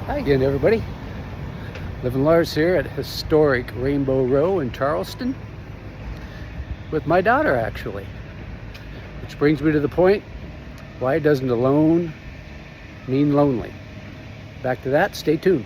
Hi again, everybody. Living Lars here at historic Rainbow Row in Charleston with my daughter, actually. Which brings me to the point, why doesn't alone mean lonely? Back to that, stay tuned.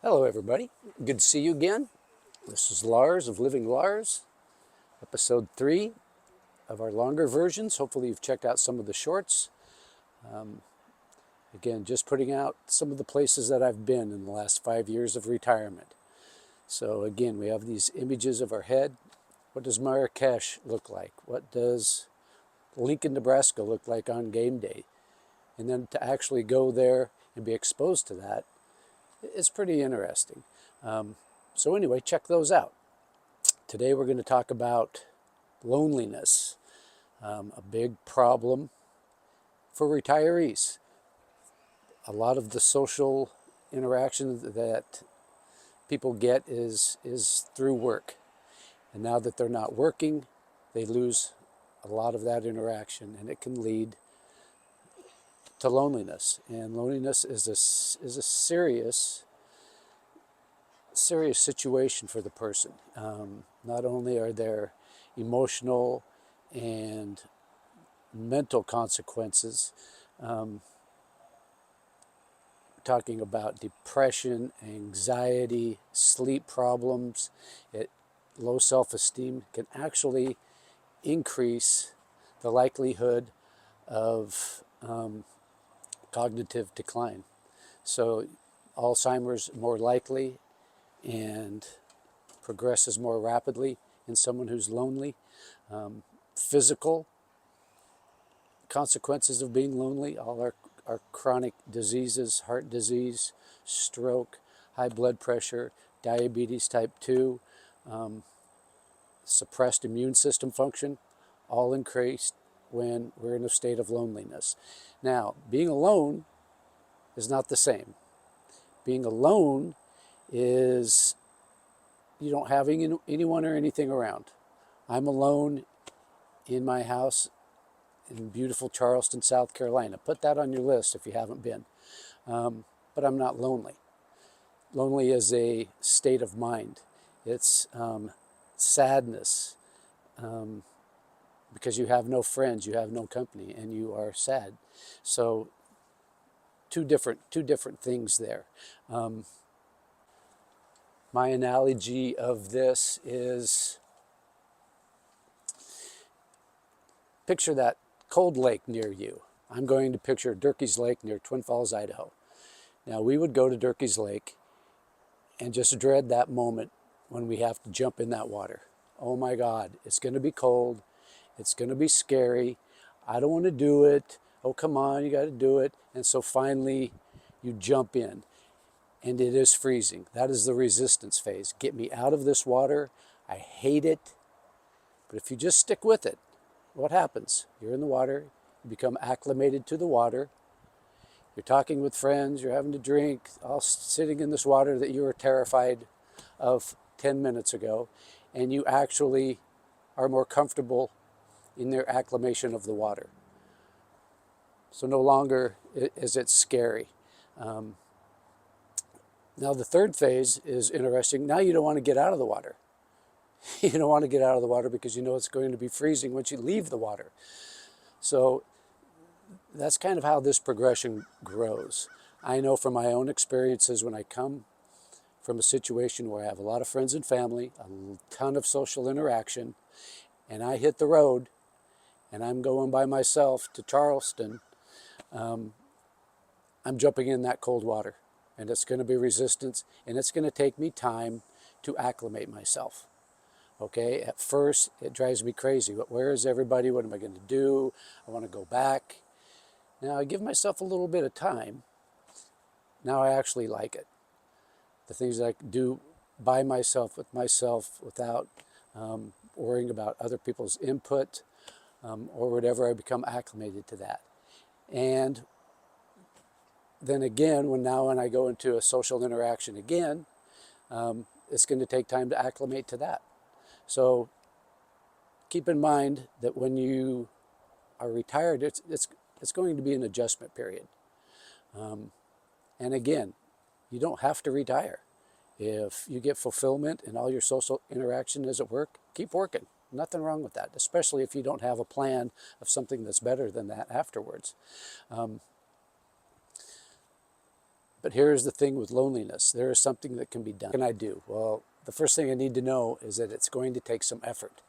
Hello, everybody. Good to see you again. This is Lars of Living Lars, episode 3 of our longer versions. Hopefully you've checked out some of the shorts. Again, just putting out some of the places that I've been in the last 5 years of retirement. So again, we have these images of our head. What does Marrakesh look like? What does Lincoln, Nebraska look like on game day? And then to actually go there and be exposed to that, it's pretty interesting. So anyway, check those out. Today we're going to talk about loneliness, a big problem for retirees. A lot of the social interaction that people get is through work. And now that they're not working, they lose a lot of that interaction, and it can lead to loneliness. And loneliness is a serious situation for the person. Not only are there emotional and mental consequences, talking about depression, anxiety, sleep problems, low self-esteem can actually increase the likelihood of cognitive decline. So Alzheimer's more likely and progresses more rapidly in someone who's lonely. Physical consequences of being lonely, all our chronic diseases, heart disease, stroke, high blood pressure, diabetes type 2, suppressed immune system function, all increased when we're in a state of loneliness. Now, being alone is not the same. Being alone is you don't have anyone or anything around. I'm alone in my house in beautiful Charleston, South Carolina. Put that on your list if you haven't been. But I'm not lonely. Lonely is a state of mind. It's sadness because you have no friends, you have no company, and you are sad. So two different things there. My analogy of this is, picture that cold lake near you. I'm going to picture Durkee's Lake near Twin Falls, Idaho. Now, we would go to Durkee's Lake and just dread that moment when we have to jump in that water. Oh my God, it's going to be cold. It's going to be scary. I don't want to do it. Oh, come on, you got to do it. And so finally, you jump in, and it is freezing. That is the resistance phase. Get me out of this water. I hate it. But if you just stick with it, what happens? You're in the water. You become acclimated to the water. You're talking with friends. You're having to drink, all sitting in this water that you were terrified of 10 minutes ago. And you actually are more comfortable in their acclimation of the water. So no longer is it scary. Now the third phase is interesting. Now you don't want to get out of the water. You don't want to get out of the water because you know it's going to be freezing once you leave the water. So that's kind of how this progression grows. I know from my own experiences, when I come from a situation where I have a lot of friends and family, a ton of social interaction, and I hit the road and I'm going by myself to Charleston, I'm jumping in that cold water, and it's going to be resistance, and it's going to take me time to acclimate myself. Okay, at first it drives me crazy. But where is everybody? What am I going to do? I want to go back. Now I give myself a little bit of time. Now I actually like it. the things I can do by myself, with myself, without worrying about other people's input or whatever. I become acclimated to that. And then again, when I go into a social interaction again, it's going to take time to acclimate to that. So keep in mind that when you are retired, it's going to be an adjustment period. And again, you don't have to retire. If you get fulfillment in all your social interaction is at work, keep working. Nothing wrong with that, especially if you don't have a plan of something that's better than that afterwards. But here's the thing with loneliness. There is something that can be done. What can I do? Well, the first thing I need to know is that it's going to take some effort.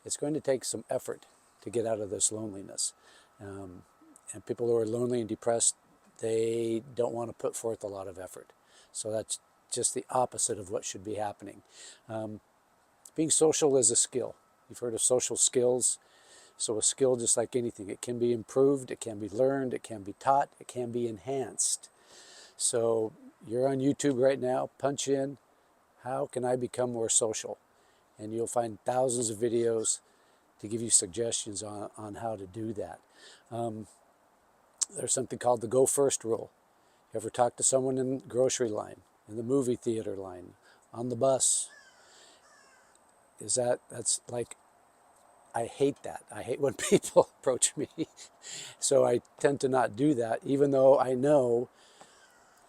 It's going to take some effort to get out of this loneliness. And people who are lonely and depressed, they don't want to put forth a lot of effort. So that's just the opposite of what should be happening. Being social is a skill. You've heard of social skills. So a skill, just like anything, it can be improved, it can be learned, it can be taught, it can be enhanced. So you're on YouTube right now, punch in, how can I become more social? And you'll find thousands of videos to give you suggestions on how to do that. There's something called the Go First rule. You ever talk to someone in the grocery line, in the movie theater line, on the bus? That's like, I hate that. I hate when people approach me. So I tend to not do that, even though I know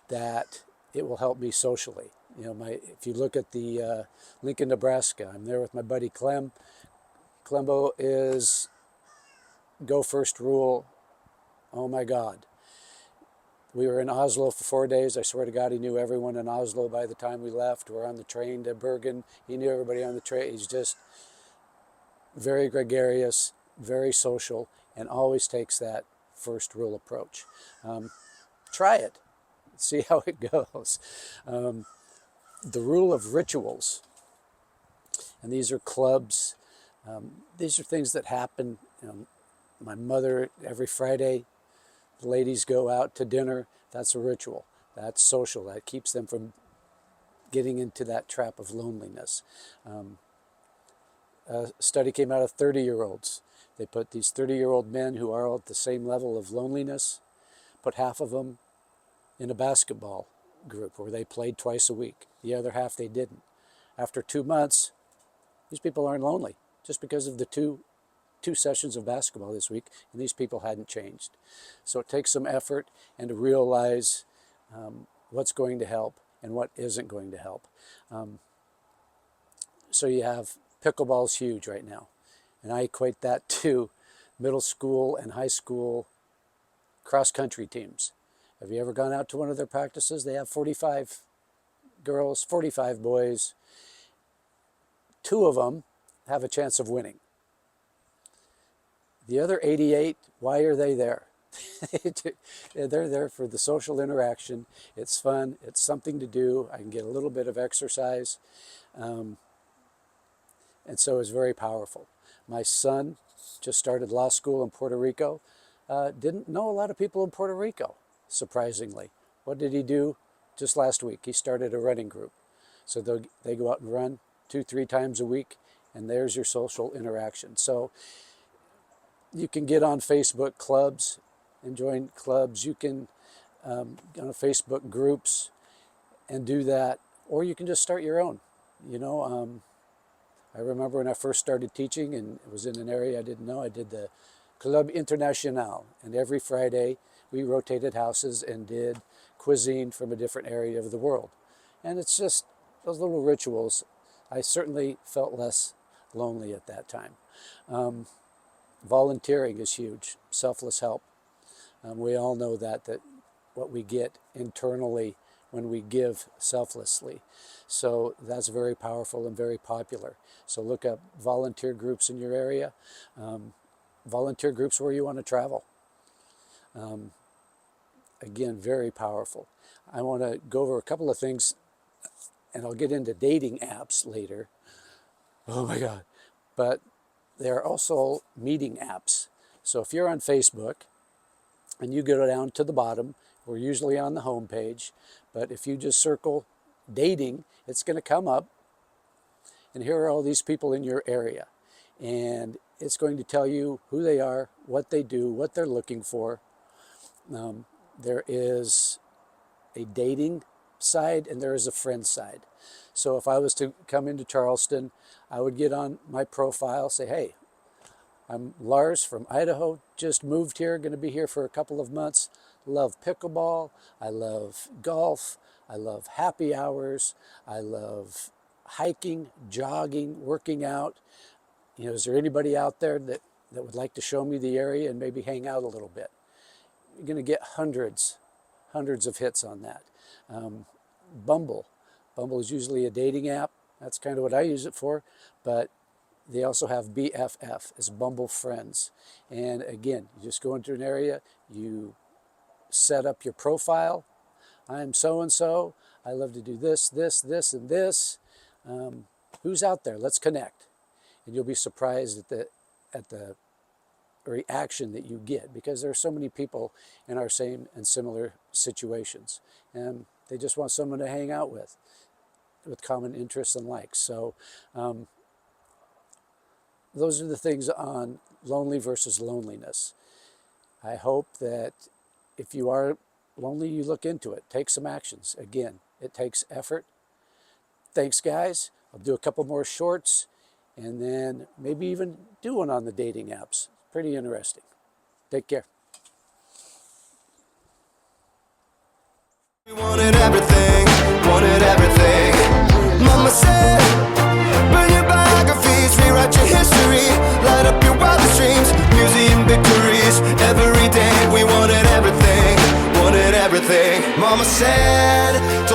that it will help me socially. You know, if you look at the Lincoln, Nebraska, I'm there with my buddy Clem. Clembo is Go First rule. Oh my God. We were in Oslo for 4 days. I swear to God, he knew everyone in Oslo by the time we left. We're on the train to Bergen. He knew everybody on the train. He's just very gregarious, very social, and always takes that first rule approach. Try it. See how it goes. The rule of rituals, and these are clubs. These are things that happen. My mother, every Friday, the ladies go out to dinner. That's a ritual. That's social. That keeps them from getting into that trap of loneliness. A study came out of 30-year-olds. They put these 30-year-old men who are all at the same level of loneliness, put half of them in a basketball group where they played twice a week. The other half they didn't. After 2 months, these people aren't lonely just because of the two sessions of basketball this week, and these people hadn't changed. So it takes some effort and to realize what's going to help and what isn't going to help. So you have pickleball's huge right now, and I equate that to middle school and high school cross-country teams. Have you ever gone out to one of their practices? They have 45 girls, 45 boys. 2 of them have a chance of winning. The other 88, why are they there? They're there for the social interaction. It's fun. It's something to do. I can get a little bit of exercise. And so it's very powerful. My son just started law school in Puerto Rico. Didn't know a lot of people in Puerto Rico, surprisingly. What did he do just last week? He started a running group. So they go out and run 2-3 times a week, and there's your social interaction. So you can get on Facebook clubs and join clubs. You can get on Facebook groups and do that, or you can just start your own. You know, I remember when I first started teaching, and it was in an area I didn't know. I did the Club International, and every Friday we rotated houses and did cuisine from a different area of the world. And it's just those little rituals. I certainly felt less lonely at that time. Volunteering is huge. Selfless help. We all know that what we get internally when we give selflessly. So that's very powerful and very popular. So look up volunteer groups in your area. Volunteer groups where you want to travel. Again, very powerful. I want to go over a couple of things, and I'll get into dating apps later. Oh my God. But there are also meeting apps. So if you're on Facebook and you go down to the bottom, we're usually on the home page, but if you just circle dating, it's going to come up, and here are all these people in your area. And it's going to tell you who they are, what they do, what they're looking for. There is a dating side and there is a friend side. So if I was to come into Charleston, I would get on my profile, say, hey, I'm Lars from Idaho, just moved here, going to be here for a couple of months. Love pickleball, I love golf, I love happy hours, I love hiking, jogging, working out. You know, is there anybody out there that would like to show me the area and maybe hang out a little bit? You're going to get hundreds of hits on that. Bumble is usually a dating app. That's kind of what I use it for, but they also have BFF as Bumble Friends. And again, you just go into an area, you set up your profile. I'm so-and-so, I love to do this, this, this, and this. Who's out there? Let's connect. And you'll be surprised at the reaction that you get, because there are so many people in our same and similar situations, and they just want someone to hang out with common interests and likes. So those are the things on lonely versus loneliness. I hope that if you are lonely, you look into it, take some actions. Again, it takes effort. Thanks, guys. I'll do a couple more shorts and then maybe even do one on the dating apps. Pretty interesting. Take care. We wanted everything, Mama said, burn your biographies, rewrite your history, light up your wildest dreams, museum victories, every day we wanted everything, Mama said,